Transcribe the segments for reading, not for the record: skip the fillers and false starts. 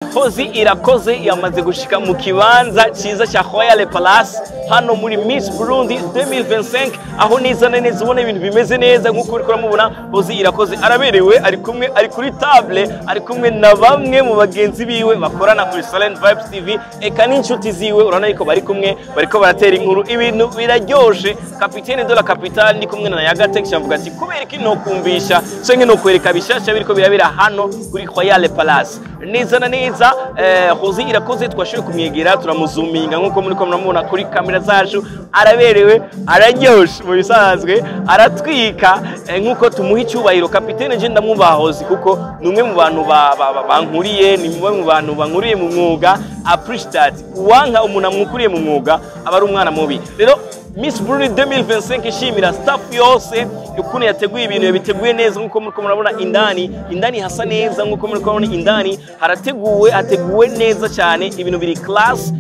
Hozi irakoze yamaze gushika mu kibanza ciza cya Royal Palace hano muri Miss Burundi 2025 aho nizana neza ubona ibintu bimeze neza nkuko uri kuramubona. Hozi irakoze araberewe, ari kuri table, ari kumwe na bamwe mu bagenzi biwe bakorana kuri Silent Vibes TV eka n'inshuti ziwe. Urabona yuko bari kumwe, bariko baratera inkuru, ibintu biraryoshe. Capitaine de la Capitale ndi kumwe na Yagatek cyamvuga ati kubera iki no kumvisha canke no kwereka bishasha biriko birabira hano kuri Royal Palace. Nizana neza Hozi irakoze twashoye kumyegera turamuzuminga nkuko muri ko muramubona kuri kamera zacu. Araberewe, araryoshe mu bisanzwe, aratwika nkuko tumuha icyubahiro. Capitaine je ndamwubaha Hozi kuko numwe mu bantu bankuriye, ni mwe mu bantu bankuriye mu mwuga. Appreciate wanka umuntu amwukuriye mu mwuga aba ari umwana mubi. Rero Miss Burundi 2025 ishimira staff yose ukuntu yateguye ibintu yabiteguye neza nkuko muri ko murabona. Indani hasa neza nkuko muri ko murabona, indani hateguwe neza cyane, ibintu biri class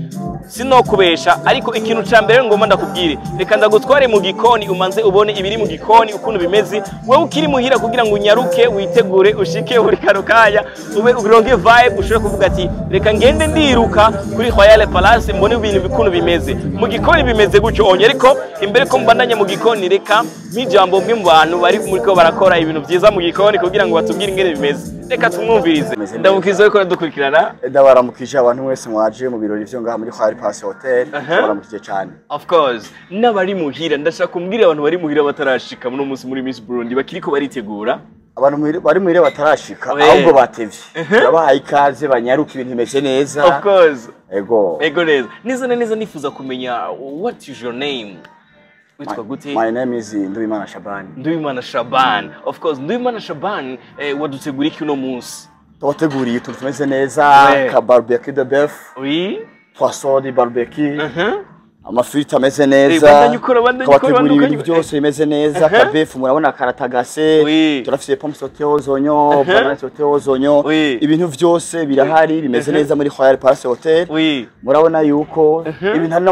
sino kubesha. Ariko ikintu ca mbere ngomba ndakubwire, reka ndagutware mu gikoni umanze ubone ibiri mu gikoni ukuntu bimeze. Wewe ukiri muhira kugira ngo unyaruke witegure ushike uri karokaya ube uronke vibe, ushobora kuvuga ati reka ngende ndiruka kuri Royal Palace mbone ibintu bikuntu bimeze mu gikoni bimeze gutyo onye. Ariko imbere ko mbandanya mu gikoni, reka nk'ijambo mwe mu bantu bari muri ko barakora ibintu byiza mu gikoni kugira ngo batubwire ingene bimeze. Reka tumwumvirize. Ndamukizo ko dukurikirana. Ndabaramukije abantu mwese mwaje mu birori byo ngaha muri Royal Palace Hotel. Ndabaramukije cyane. Of course. N'abari muhira ndashaka kumbwira abantu bari muhira batarashika muri umunsi muri Miss Burundi bakiriko baritegura. Abantu bari muhira batarashika ahubwo batevye. Turabahaye ikaze banyaruka ibintu bimeze neza. Of course. Ego neza. Neza nifuza kumenya what is your name? My name is Nduwimana Shaban. Nduwimana Shaban. Of course, Nduwimana Shaban wadutegura iki uno munsi? Twateguriye utuntu tumeze neza, ka barbecue de bœuf. Oui. Poisson de barbecue. Amafiriti ameze neza. Twateguriye ibintu byose bimeze neza. Ka bœuf murabona karatagase. Turafise pomme sautée aux oignons, banane sautée aux oignons. Ibintu byose birahari bimeze neza muri Royal Palace Hotel. Murabona yuko ibintu hari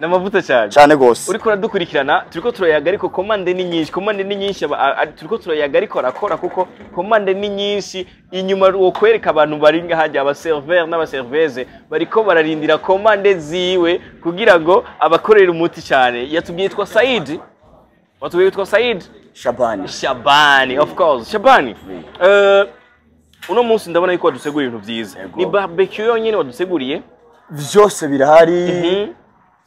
n'amavuta cyane gose. Uri kuradukurikirana turiko turayaga ariko commande ni nyinshi, turiko turayaga ariko arakora kuko commande ni nyinshi. Inyuma wo kwereka abantu baringa hajya aba serveur n'abaserveze bariko bararindira commande ziwe kugira ngo abakorera umuti cyane. Yatubwiye twa Said. Watubwiye twa Said Shabani, of course. Shabani. Uno munsi ndabona yuko wadusegura ibintu byiza. Ni barbecue yonyine waduseguriye? Vyose birahari.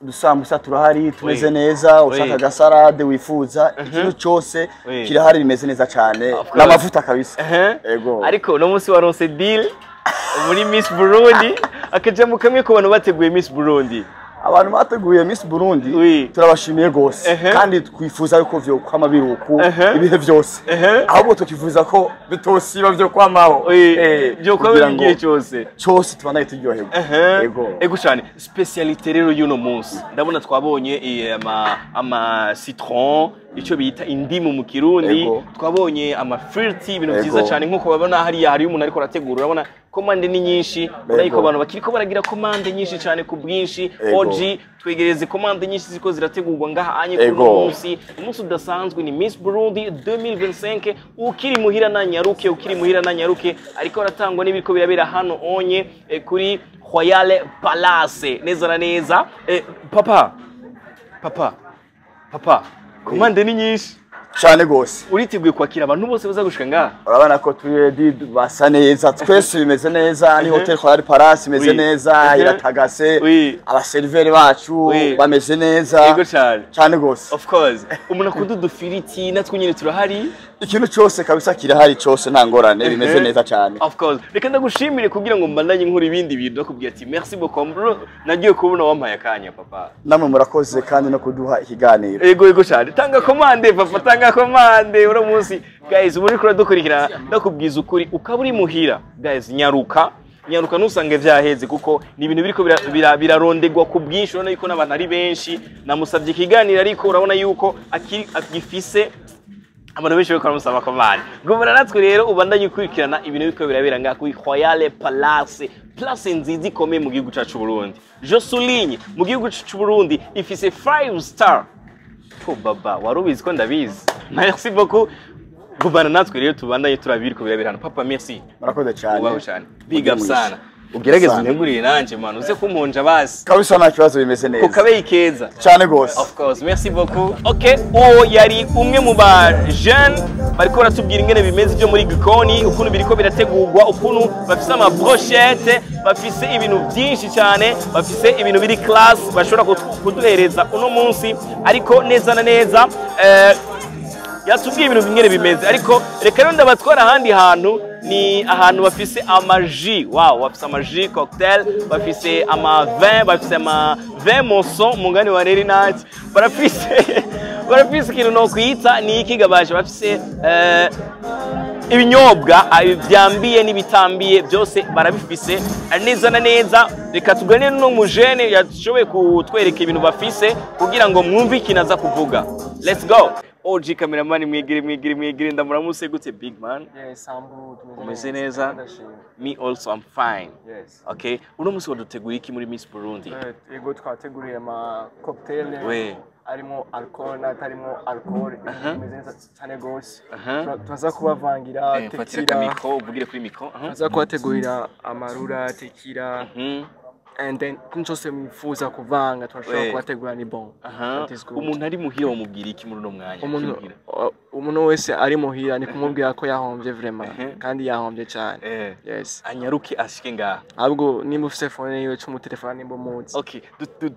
Dusambusa turahari tumeze neza, ushaka gasarade wifuza ikintu cyose kirahari bimeze neza cyane n'amavuta kabisa. Ego. Ariko no munsi waronse deal muri Miss Burundi akaje mu kamwe ko bantu bateguye Miss Burundi. Abantu bateguye Miss Burundi turabashimiye gose kandi twifuza yuko vyo kwama biruku ibihe byose. Ahubwo tukifuza ko bitosiba byo kwamaho byo kwama igihe cyose tubanaye turyohewe. Ego cyane. Specialité rero y'uno munsi ndabona twabonye ama citron, icyo bita indimu mu Kirundi, twabonye amafiriti, ibintu byiza cyane nkuko babona hari umuntu ariko arategura. Urabona commande ni nyinshi, urayiko abantu bakiriko baragira commande nyinshi cyane ku bwinshi. OG twegereze commande nyinshi ziko zirategurwa ngaha anye ku munsi. Umunsi udasanzwe ni Miss Burundi 2025. Ukiri muhira na nyaruke ariko aratangwa n'ibiko birabera hano onye kuri Royal Palace. Neza papa commande ni nyinshi cyane gose. Uriteguye kwakira abantu bose baza gushika ngaha? Urabona ko turi basa neza, twese bimeze neza. Ni Hotel Royal Palace imeze neza, iratagase. Abaserveri bacu bameze neza. Yego cyane gose. Of course. Umuntu akunda udufiriti natwe nyine turahari. Ikintu cyose kabisa kirahari cyose nta ngorane bimeze neza cyane. Of course. Reka ndagushimire kugira ngo mbandanye nkuru ibindi bintu nakubwiye ati merci beaucoup bro. Nagiye kubona wampaye akanya papa. Namwe murakoze kandi no kuduha ikiganiro. Ego cyane. Tanga commande papa, tanga commande uno munsi. Guys, muri kuri dukurikira ndakubwiza ukuri ukaburi muhira. Guys, nyaruka nusange vyaheze kuko ni ibintu biriko birarondegwa ku bwinshi. Urabona yuko n'abantu ari benshi. Namusabye ikiganiro ariko urabona yuko agifise abantu benshi bako musaba commande. Gumana natwe rero ubandanye ukurikirana ibintu biriko birabera ngaha kuri Royal Palace. Place nziza ikomeye mu gihugu cyacu Burundi. Je souligne mu gihugu cyacu Burundi ifise 5 star. Baba warubizi ko ndabizi. Merci beaucoup. Gumana natwe rero tubandanye turabiri ko birabera hano. Papa merci. Murakoze cyane. Ubaho cyane. Big up sana. ugerageze untegurire nanje man uze kumunja basi kabisa nta kibazo bimeze neza kukabe ikeza cyane gose of course merci beaucoup okay uwo yari umwe mu ba jeune bariko baratubwira ingene bimeze byo muri gikoni ukuntu biriko birategurwa ukuntu bafise ama brochette bafise ibintu byinshi cyane bafise ibintu biri class bashobora kuduhereza uno munsi ariko neza na neza yatubwiye ibintu bingere bimeze ariko reka rero ndabatwara ahandi hantu ni ahantu bafise amaji wow bafise amaji cocktail bafise ama vin bafise ama vin monson mungani wa reri nati barafise ikintu no kwita ni ikigabasha bafise ibinyobwa byambiye n'ibitambiye byose barabifise neza na neza reka tugane no mujene yashoboye kutwereka ibintu bafise kugira ngo mwumve ikinaza kuvuga let's go OG cameraman mwigire ndamuramuse gute big man yes ambu umeze neza me also I'm fine yes okay uno musi wadutegura iki muri Miss Burundi yego twateguriye ama cocktail we arimo alcohol natarimo alcohol imeze neza cyane gose tuza kubavangira tequila micro uvugire kuri micro tuza kubategurira amarura tequila and then kunchose mwifuza kuvanga twashobora kubategura ni bon umuntu ari muhira wamubwira iki muri no mwanya umuntu wese ari muhira ni kumubwira ko yahombye vraiment kandi yahombye cyane yes anyaruke ashike ngaha ahubwo nimba ufise phone yiwe cyo mu telefone nimba muzi okay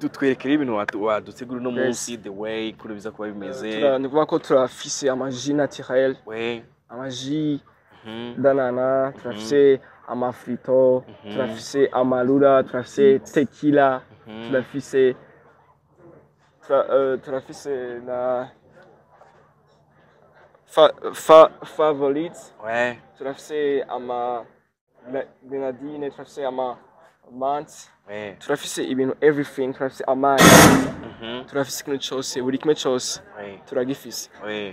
dutwerekere ibintu wadutegura no munsi the way kuri biza kuba bimeze ni kuvuga ko turafise amaji naturel we amaji danana turafise amafrito turafise amalura turafise tequila turafise na favorite ouais turafise ama grenadine turafise ama mant ouais turafise ibintu everything turafise amani turafise ikintu cyose buri kimwe cyose turagifise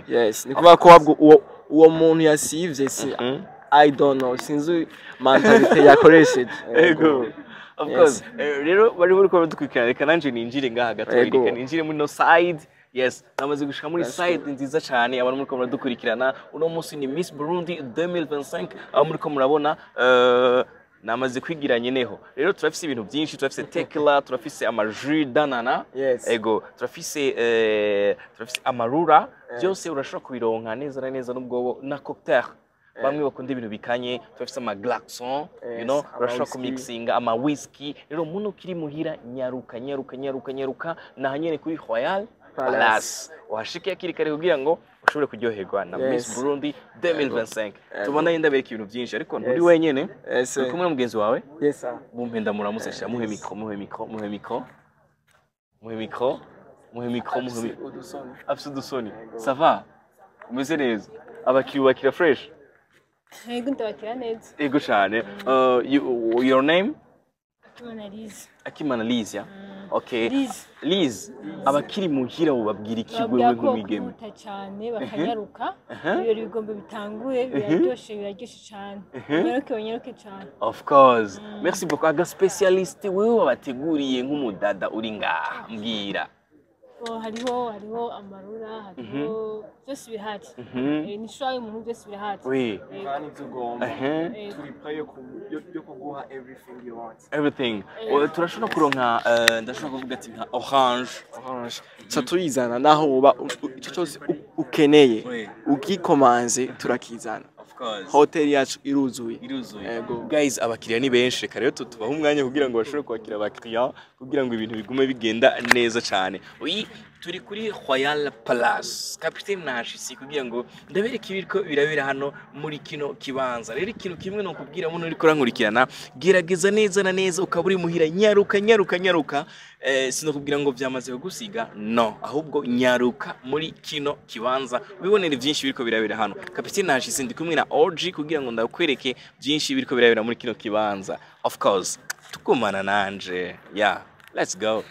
yes ni kuvuga ko uwo muntu yasivye si I don't know sinzi mentality yakoresheje ego of course rero bari muri ko dukwikira reka nanje ninjire ngaha gato reka ninjire muri no side yes namaze gushika muri side nziza cyane abantu muri ko muradukurikirana uno munsi ni Miss Burundi 2025 aho muri ko murabona namaze kwigiranye neho rero turafise ibintu byinshi turafise tequila turafise amaji danana ego turafise amarura byose urashobora kubironka neza n'ubwo na cocktail bamwe bakunda ibintu bikanye turafise ama glaçon you know urashobora kumixinga ama whisky rero umuntu kiri muhira nyaruka nahanyene kuri Royal Palace washike yakiri kare kugira ngo ushobore kuryoherwa na Miss Burundi 2025 tubona yenda bereka ibintu byinshi ariko nturi wenyene uri kumwe n'umugenzi wawe yes sir bumpenda muramusesha muhe micro udusoni ça va umeze neza abakiri fresh Ego ndabakira neza. Ego cyane. Your name? Akimana Liz. Okay. Liz. Abakiri muhira ubabwira iki wewe nk'umwigeme? Cyane bakanyaruka. Ibyo bigombe bitanguye biraryoshe cyane. Banyaruke cyane. Of course. Merci beaucoup. Aga specialist wewe wabateguriye nk'umudada uri ngaha mbwira. hariho amarura hariho byose bihari ni shoye umuntu byose bihari kandi tugomba turi play yo kuguha everything you want turashobora kuronka ndashobora kuvuga ati nka orange turizana naho uba icyo cyose ukeneye ukikomanze turakizana hotel yacu iruzuye guys abakiriya ni benshi kare tubaho umwanya kugira ngo bashobore kwakira abakiriya kugira ngo ibintu bigume bigenda neza cyane turi kuri Royal Palace Capitaine Nashisi kugira ngo ndabereke ibiriko birabera hano muri kino kibanza rero ikintu kimwe no kubwira muno uri kurankurikirana gerageza neza na neza ukaburi muhira nyaruka sino kubwira ngo byamaze kugusiga no ahubwo nyaruka muri kino kibanza bibonera byinshi biriko birabera hano Capitaine Nashisi ndi kumwe na OG kugira ngo ndakwereke byinshi biriko birabera muri kino kibanza of course tukumana nanje let's go